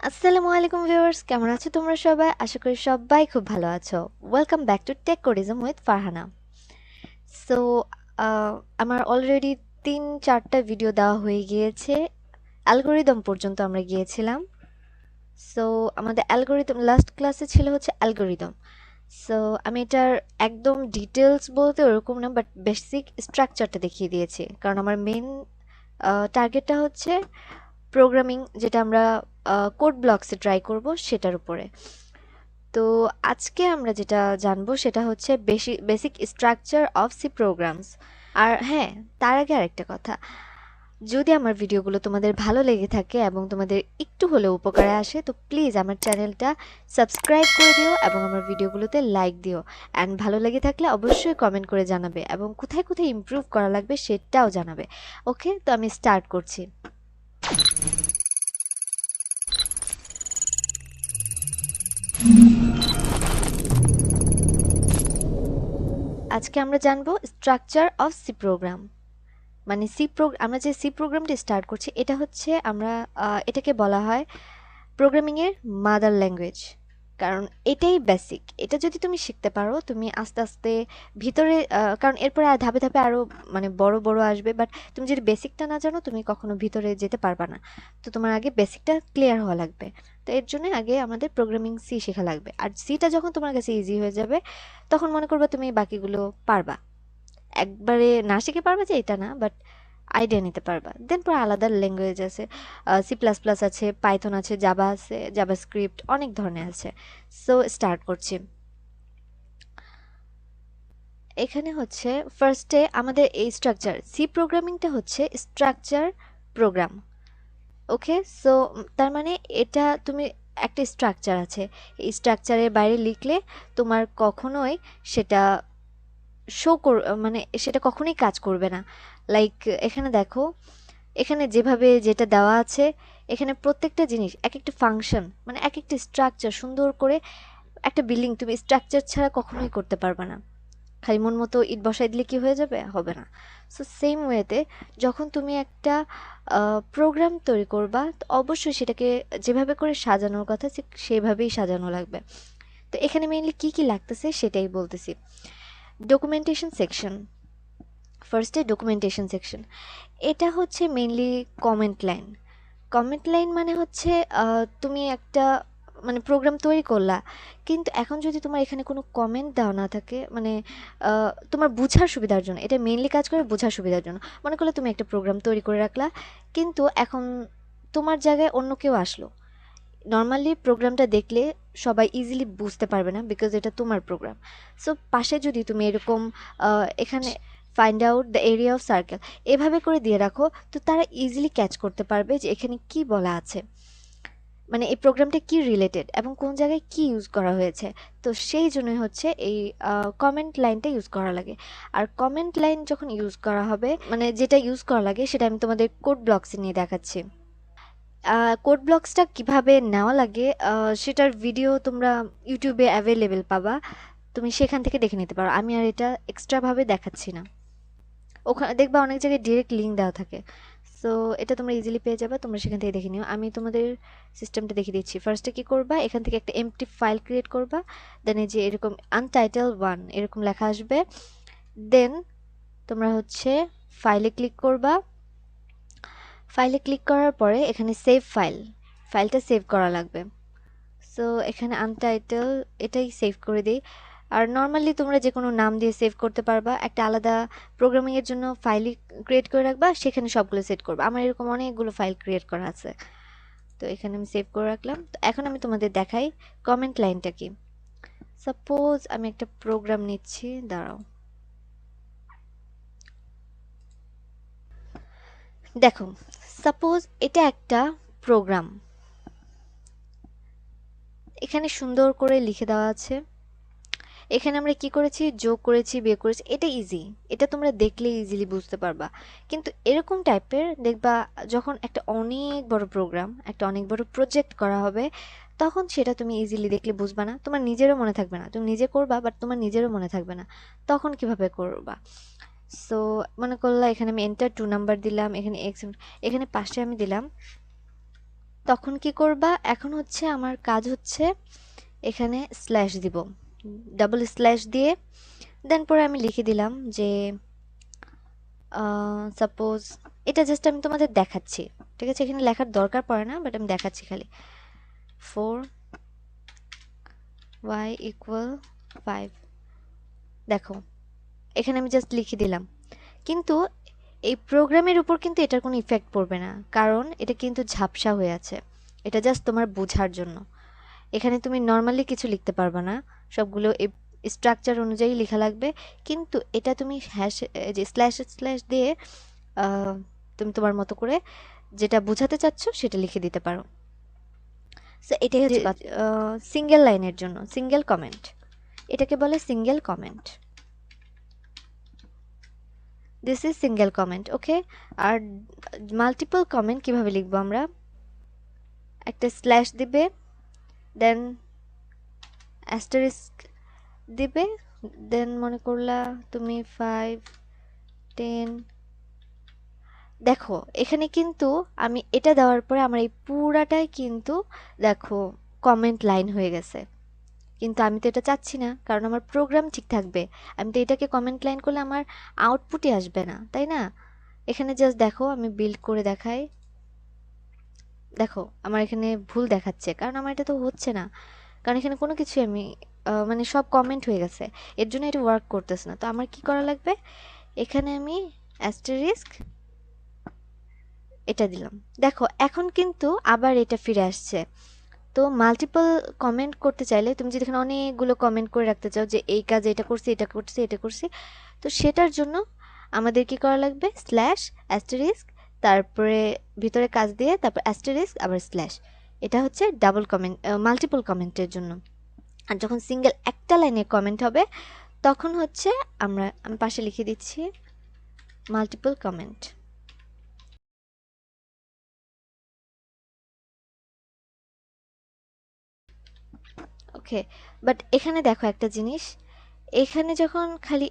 আসসালামু আলাইকুম ভিউয়ার্স, কেমন আছো তোমরা সবাই? আশা করি সবাই খুব ভালো আছো। Welcome back to Tech Codism with Farhana. So আমার অলরেডি 3-4টা ভিডিও দেওয়া হয়ে গিয়েছে। অ্যালগরিদম পর্যন্ত আমরা গিয়েছিলাম। সো আমাদের অ্যালগরিদম লাস্ট ক্লাসে ছিল হচ্ছে অ্যালগরিদম। সো আমি এটার একদম ডিটেলস বলতে ওরকম না, বাট বেসিক স্ট্রাকচারটা দেখিয়ে দিয়েছি, কারণ আমার মেন টার্গেটটা হচ্ছে প্রোগ্রামিং, যেটা আমরা কোড ব্লকসে ট্রাই করব সেটার উপরে। তো আজকে আমরা যেটা জানবো সেটা হচ্ছে basic structure of C programs. আর হ্যাঁ, তার আগে আরেকটা কথা, যদি আমার ভিডিওগুলো তোমাদের ভালো লেগে থাকে এবং তোমাদের একটু হলেও উপকারে আসে, তো প্লিজ আমার চ্যানেলটা সাবস্ক্রাইব করে দিও এবং আমার ভিডিওগুলোতে লাইক দিও। অ্যান্ড ভালো লেগে থাকলে অবশ্যই কমেন্ট করে জানাবে এবং কোথায় কোথায় ইমপ্রুভ করা লাগবে সেটাও জানাবে। ওকে, তো আমি স্টার্ট করছি। আজকে আমরা জানবো স্ট্রাকচার অফ সি প্রোগ্রাম। মানে আমরা যে সি প্রোগ্রামটি স্টার্ট করছি, এটা হচ্ছে আমরা এটাকে বলা হয় প্রোগ্রামিং এর মাদার ল্যাঙ্গুয়েজ। কারণ এটাই বেসিক। এটা যদি তুমি শিখতে পারো, তুমি আস্তে আস্তে ভিতরে কারণ এরপরে আর ধাপে ধাপে আরো মানে বড় বড় আসবে, বাট তুমি যদি বেসিকটা না জানো তুমি কখনো ভিতরে যেতে পারবা না। তো তোমার আগে বেসিকটা ক্লিয়ার হওয়া লাগবে। তো এর জন্য আগে আমাদের প্রোগ্রামিং সি শেখা লাগবে। আর সিটা যখন তোমার কাছে ইজি হয়ে যাবে, তখন মনে করবা তুমি বাকিগুলো পারবা। একবারে না শিখে পারবা যে এটা না, বাট আইডিয়া নিতে পারবা। দেন পরে আলাদা ল্যাঙ্গুয়েজ আছে, সি প্লাস প্লাস আছে, পাইথন আছে, জাভা আছে, জাভা স্ক্রিপ্ট, অনেক ধরনের আছে। সো স্টার্ট করছি। এখানে হচ্ছে ফার্স্টে আমাদের এই স্ট্রাকচার সি প্রোগ্রামিংটা হচ্ছে স্ট্রাকচার প্রোগ্রাম। ওকে, সো তার মানে এটা তুমি একটা স্ট্রাকচার আছে, এই স্ট্রাকচারের বাইরে লিখলে তোমার কখনোই সেটা মানে সেটা কখনোই কাজ করবে না। লাইক এখানে দেখো, এখানে যেভাবে যেটা দেওয়া আছে, এখানে প্রত্যেকটা জিনিস এক একটা ফাংশন, মানে এক একটা স্ট্রাকচার সুন্দর করে। একটা বিল্ডিং তুমি স্ট্রাকচার ছাড়া কখনোই করতে পারবে না। খালি মন মতো ইট বসাই দিলে কি হয়ে যাবে? হবে না। সো সেম ওয়েতে যখন তুমি একটা প্রোগ্রাম তৈরি করবা, তো অবশ্যই সেটাকে যেভাবে করে সাজানোর কথা সেভাবেই সাজানো লাগবে। তো এখানে মেইনলি কি কি লাগতেছে সেটাই বলতেছি। ডকুমেন্টেশন সেকশন, ফার্স্টে ডকুমেন্টেশন সেকশন, এটা হচ্ছে mainly comment line. Comment line মানে হচ্ছে তুমি একটা মানে প্রোগ্রাম তৈরি করলা, কিন্তু এখন যদি তোমার এখানে কোনো কমেন্ট দেওয়া না থাকে, মানে তোমার বোঝার সুবিধার জন্য, এটা মেইনলি কাজ করে বোঝার সুবিধার জন্য। মনে করলে তুমি একটা প্রোগ্রাম তৈরি করে রাখলা, কিন্তু এখন তোমার জায়গায় অন্য কেউ আসলো, নর্মালি প্রোগ্রামটা দেখলে সবাই ইজিলি বুঝতে পারবে না, বিকজ এটা তোমার প্রোগ্রাম। সো পাশে যদি তুমি এরকম এখানে find out the area of circle এভাবে করে দিয়ে রাখো, তো তারা ইজিলি ক্যাচ করতে পারবে যে এখানে কি বলা আছে, মানে এই প্রোগ্রামটা কি রিলেটেড এবং কোন জায়গায় কি ইউজ করা হয়েছে। তো সেই জন্যই হচ্ছে এই কমেন্ট লাইনটা ইউজ করা লাগে। আর কমেন্ট লাইন যখন ইউজ করা হবে, মানে যেটা ইউজ করা লাগে সেটা আমি তোমাদের কোড ব্লকসে নিয়ে দেখাচ্ছি। কোড ব্লকসটা কিভাবে নেওয়া লাগে সেটার ভিডিও তোমরা ইউটিউবে অ্যাভেলেবেল পাবা, তুমি সেখান থেকে দেখে নিতে পারো। আমি আর এটা এক্সট্রা ভাবে দেখাচ্ছি না। ওখানে দেখবা অনেক জায়গায় ডিরেক্ট লিঙ্ক দেওয়া থাকে। সো এটা তোমরা ইজিলি পেয়ে যাবে, তোমরা সেখান থেকে দেখে নিও। আমি তোমাদের সিস্টেমটা দেখিয়ে দিচ্ছি। ফার্স্টে কি করবা, এখান থেকে একটা এমটি ফাইল ক্রিয়েট করবা। দেন এই যে এরকম আনটাইটেল 1 এরকম লেখা আসবে। দেন তোমরা হচ্ছে ফাইলে ক্লিক করবা। ফাইলে ক্লিক করার পরে এখানে সেভ ফাইল, ফাইলটা সেভ করা লাগবে। সো এখানে আনটাইটেল এটাই সেভ করে দিই। আর নর্মালি তোমরা যে কোনো নাম দিয়ে সেভ করতে পারবা। একটা আলাদা প্রোগ্রামিং এর জন্য ফাইলই ক্রিয়েট করে রাখবা, সেখানে সবগুলো সেট করবা। আমার এরকম অনেকগুলো ফাইল ক্রিয়েট করা আছে, তো এখানে আমি সেভ করে রাখলাম। তো এখন আমি তোমাদের দেখাই কমেন্ট লাইনটা কি। সাপোজ আমি একটা প্রোগ্রাম নিচ্ছি, দাঁড়াও। দেখো, সাপোজ এটা একটা প্রোগ্রাম, এখানে সুন্দর করে লিখে দেওয়া আছে। এখানে আমরা কি করেছি, যোগ করেছি, বিয়োগ করেছি, এটা ইজি, এটা তোমরা দেখলে ইজিলি বুঝতে পারবা। কিন্তু এরকম টাইপের দেখবা যখন একটা অনেক বড় প্রোগ্রাম, একটা অনেক বড় প্রজেক্ট করা হবে, তখন সেটা তুমি ইজিলি দেখলে বুঝবা না, তোমার নিজেরও মনে থাকবে না। তুমি নিজে করবা, বাট তোমার নিজেরও মনে থাকবে না। তখন কিভাবে করবা? সো মনে করলা এখানে আমি এন্টার 2 নাম্বার দিলাম, এখানে এক্স, এখানে পাশে আমি দিলাম তখন কি করবা, এখন হচ্ছে আমার কাজ হচ্ছে এখানে স্ল্যাশ দিব, ডাবল স্ল্যাশ দিয়ে দেন পরে আমি লিখে দিলাম যে সাপোজ, এটা জাস্ট আমি তোমাদের দেখাচ্ছি, ঠিক আছে, এখানে লেখার দরকার পড়ে না, বাট আমি দেখাচ্ছি খালি 4y = 5। দেখো এখানে আমি জাস্ট লিখে দিলাম, কিন্তু এই প্রোগ্রামের উপর কিন্তু এটার কোনো ইফেক্ট পড়বে না, কারণ এটা কিন্তু ঝাপসা হয়ে আছে। এটা জাস্ট তোমার বোঝার জন্য। এখানে তুমি নর্মালি কিছু লিখতে পারবে না, সবগুলো স্ট্রাকচার অনুযায়ী লেখা লাগবে, কিন্তু এটা তুমি হ্যাশ যে স্ল্যাশ স্ল্যাশ দিয়ে তুমি তোমার মতো করে যেটা বোঝাতে চাচ্ছ সেটা লিখে দিতে পারো। সো এটাই হচ্ছে সিঙ্গেল লাইনের জন্য সিঙ্গেল কমেন্ট, এটাকে বলে single comment. This is single comment, okay. আর মাল্টিপল কমেন্ট কিভাবে লিখবো আমরা, একটা স্ল্যাশ দিবে, দেন অ্যাস্টারিস্ক দিবে, দেন মনে করলা তুমি 5 10। দেখো এখানে কিন্তু আমি এটা দেওয়ার পরে আমার এই পুরাটাই কিন্তু দেখো কমেন্ট লাইন হয়ে গেছে, কিন্তু আমি তো এটা চাচ্ছি না, কারণ আমার প্রোগ্রাম ঠিক থাকবে। আমি তো এটাকে কমেন্ট লাইন করলে আমার আউটপুটই আসবে না, তাই না? এখানে জাস্ট দেখো আমি বিল্ড করে দেখাই, দেখো আমার এখানে ভুল দেখাচ্ছে, কারণ আমার এটা তো হচ্ছে না, কারণ এখানে কোনো কিছু আমি মানে সব কমেন্ট হয়ে গেছে, এর জন্য এটা ওয়ার্ক করতেছে না। তো আমার কি করা লাগবে, এখানে আমি অ্যাস্টারিস্ক এটা দিলাম, দেখো এখন কিন্তু আবার এটা ফিরে আসছে। তো মাল্টিপল কমেন্ট করতে চাইলে তুমি যদি এখানে অনেকগুলো কমেন্ট করে রাখতে চাও যে এই কাজ এটা করছি এটা করছি এটা করছি, তো সেটার জন্য আমাদের কি করা লাগবে, স্ল্যাশ অ্যাস্টারিস্ক, তারপরে ভিতরে কাজ দিয়ে তারপর অ্যাস্টারিস্ক আবার স্ল্যাশ। এটা হচ্ছে ডাবল কমেন্ট, মাল্টিপল কমেন্টের জন্য। আর যখন সিঙ্গেল একটা লাইনে কমেন্ট হবে তখন হচ্ছে আমি পাশে লিখে দিচ্ছি মাল্টিপল কমেন্ট। ওকে, বাট এখানে দেখো একটা জিনিস, এখানে যখন খালি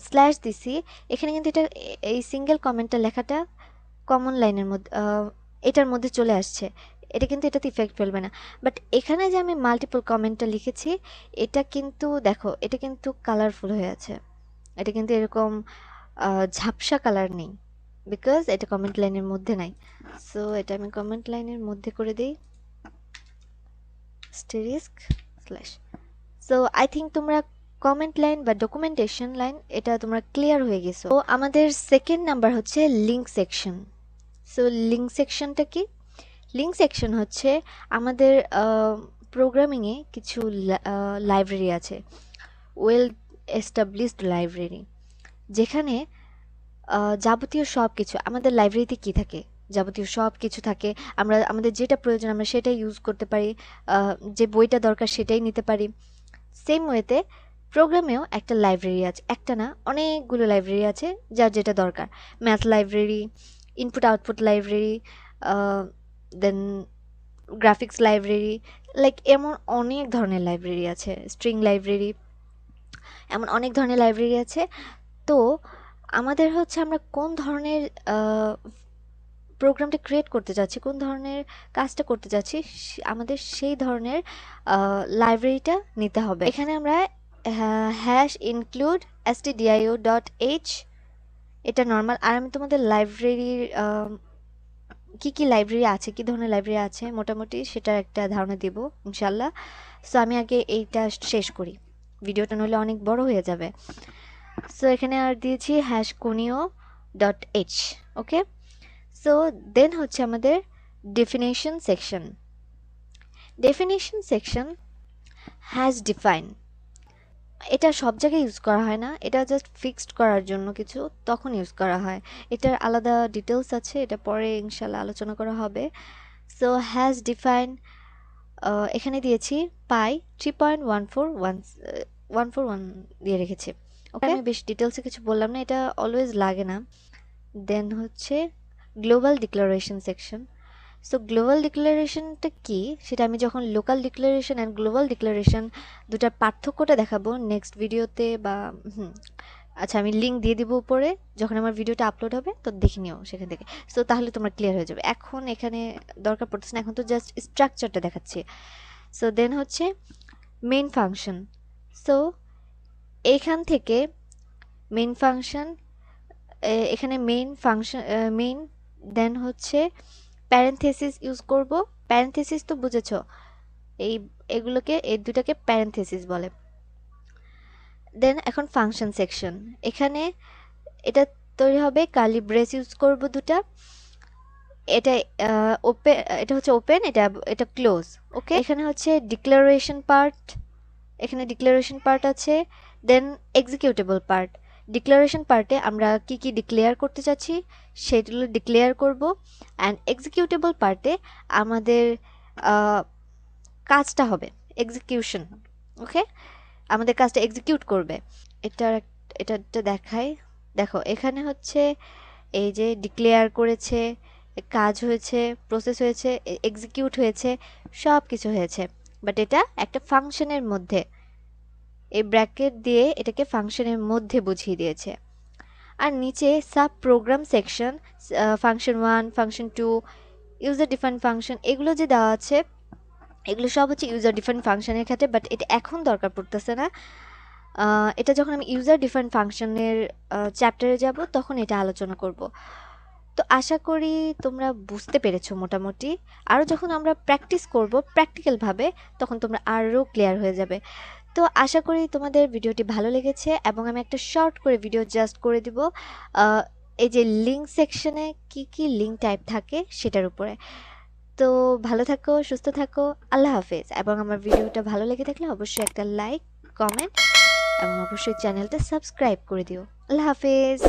স্ল্যাশ দিছি, এখানে কিন্তু এটা এই সিঙ্গেল কমেন্টটা লেখাটা কমন লাইনের মধ্যে এটার মধ্যে চলে আসছে, এটা কিন্তু এটাতে ইফেক্ট ফেলবে না। বাট এখানে যে আমি মাল্টিপল কমেন্টটা লিখেছি, এটা কিন্তু দেখো এটা কিন্তু কালারফুল হয়ে আছে, এটা কিন্তু এরকম ঝাপসা কালার নেই, বিকজ এটা কমেন্ট লাইনের মধ্যে নাই। সো এটা আমি কমেন্ট লাইনের মধ্যে করে দিই স্টেরিস্ক স্ল্যাশ। সো আই থিঙ্ক তোমরা কমেন্ট লাইন বা ডকুমেন্টেশন লাইন এটা তোমরা ক্লিয়ার হয়ে গেছো। তো আমাদের সেকেন্ড নাম্বার হচ্ছে লিঙ্ক সেকশন। সো লিঙ্ক সেকশনটা কি, লিঙ্ক সেকশন হচ্ছে আমাদের প্রোগ্রামিংয়ে কিছু লাইব্রেরি আছে, ওয়েল এস্টাবলিশড লাইব্রেরি, যেখানে যাবতীয় সব কিছু আমাদের লাইব্রেরিতে কি থাকে, যাবতীয় সব কিছু থাকে, আমরা আমাদের যেটা প্রয়োজন আমরা সেটাই ইউজ করতে পারি, যে বইটা দরকার সেটাই নিতে পারি। সেম ওয়েতে প্রোগ্রামেও একটা লাইব্রেরি আছে, একটা না অনেকগুলো লাইব্রেরি আছে যার যেটা দরকার, math library, input output library, then graphics library, like এমন অনেক ধরনের লাইব্রেরি আছে, স্ট্রিং লাইব্রেরি, এমন অনেক ধরনের লাইব্রেরি আছে। তো আমাদের হচ্ছে আমরা কোন ধরনের প্রোগ্রামটা ক্রিয়েট করতে যাচ্ছি, কোন ধরনের কাজটা করতে যাচ্ছি, আমাদের সেই ধরনের লাইব্রেরিটা নিতে হবে। এখানে আমরা হ্যাশ ইনক্লুড stdio.h এটা নর্মাল। আর আমি তোমাদের লাইব্রেরির কি কি লাইব্রেরি আছে, কি ধরনের লাইব্রেরি আছে মোটামুটি সেটার একটা ধারণা দেব ইনশাল্লাহ। সো আমি আগে এইটা শেষ করি, ভিডিওটা নইলে অনেক বড় হয়ে যাবে। সো এখানে আর দিয়েছি #conio.h, ওকে। সো দেন হচ্ছে আমাদের definition section. Definition section has define, এটা সব জায়গায় ইউজ করা হয় না, এটা জাস্ট ফিক্সড করার জন্য কিছু তখন ইউজ করা হয়, এটার আলাদা ডিটেলস আছে, এটা পরে ইনশাল্লাহ আলোচনা করা হবে। সো হ্যাজ ডিফাইন এখানে দিয়েছি পাই 3.141 দিয়ে রেখেছি, ওকে। আমি বেশ ডিটেলসে কিছু বললাম না, এটা অলওয়েজ লাগে না। দেন হচ্ছে global declaration section. So global ডিক্লারেশনটা কি সেটা আমি যখন local declaration and global declaration দুটার পার্থক্যটা দেখাবো নেক্সট ভিডিওতে, বা আচ্ছা আমি লিঙ্ক দিয়ে দিব উপরে, যখন আমার ভিডিওটা আপলোড হবে তো দেখে নিও সেখান থেকে। সো তাহলে তোমরা ক্লিয়ার হয়ে যাবে। এখন এখানে দরকার পড়তেছে না, এখন তো জাস্ট স্ট্রাকচারটা দেখাচ্ছি। সো দেন হচ্ছে মেইন ফাংশন। সো এইখান থেকে মেইন ফাংশন, এখানে মেইন ফাংশন, মেইন, দেন হচ্ছে প্যারেনথেসিস ইউজ করব। প্যারেনথেসিস তো বুঝেছো, এগুলোকে, এই দুটাকে প্যারেনথেসিস বলে। দেন এখন ফাংশন সেকশন, এখানে এটা তৈরি হবে কার্লি ব্রেস ইউজ করব দুটা। এটা ওপেন, এটা হচ্ছে ওপেন, এটা ক্লোজ। ওকে, এখানে হচ্ছে ডিক্লারেশন পার্ট, এখানে ডিক্লারেশন পার্ট আছে। দেন এক্সিকিউটেবল পার্ট, ডিক্লারেশন পার্টে আমরা কি কি ডিক্লেয়ার করতে চাচ্ছি সেগুলো ডিক্লেয়ার করব। অ্যান্ড এক্সিকিউটেবল পার্টে আমাদের কাজটা হবে এক্সিকিউশন। ওকে, আমাদের কাজটা এক্সিকিউট করবে। এটা এটা দেখাই, দেখো এখানে হচ্ছে এই যে ডিক্লেয়ার করেছে, কাজ হয়েছে, প্রসেস হয়েছে, এক্সিকিউট হয়েছে, সব কিছু হয়েছে। বাট এটা একটা ফাংশনের মধ্যে, এই ব্র্যাকেট দিয়ে এটাকে ফাংশনের মধ্যে বুঝিয়ে দিয়েছে। আর নিচে sub program section, function 1, function 2, user define function, এগুলো যে দেওয়া আছে এগুলো সব হচ্ছে ইউজার ডিফাইন ফাংশনের ক্ষেত্রে, বাট এটা এখন দরকার পড়তেছে না। এটা যখন আমি ইউজার ডিফাইন ফাংশনের চ্যাপ্টারে যাব তখন এটা আলোচনা করব। তো আশা করি তোমরা বুঝতে পেরেছো মোটামুটি। আরও যখন আমরা প্র্যাকটিস করব প্র্যাকটিক্যালভাবে তখন তোমরা আরও ক্লিয়ার হয়ে যাবে। তো আশা করি তোমাদের ভিডিওটি ভালো লেগেছে, এবং আমি একটা শর্ট করে ভিডিও জাস্ট করে দিব এই যে লিঙ্ক সেকশনে কি কি লিঙ্ক টাইপ থাকে সেটার উপরে। তো ভালো থাকো, সুস্থ থাকো, আল্লাহ হাফেজ। এবং আমার ভিডিওটা ভালো লেগে থাকলে অবশ্যই একটা লাইক, কমেন্ট এবং অবশ্যই চ্যানেলটা সাবস্ক্রাইব করে দিও। আল্লাহ হাফেজ।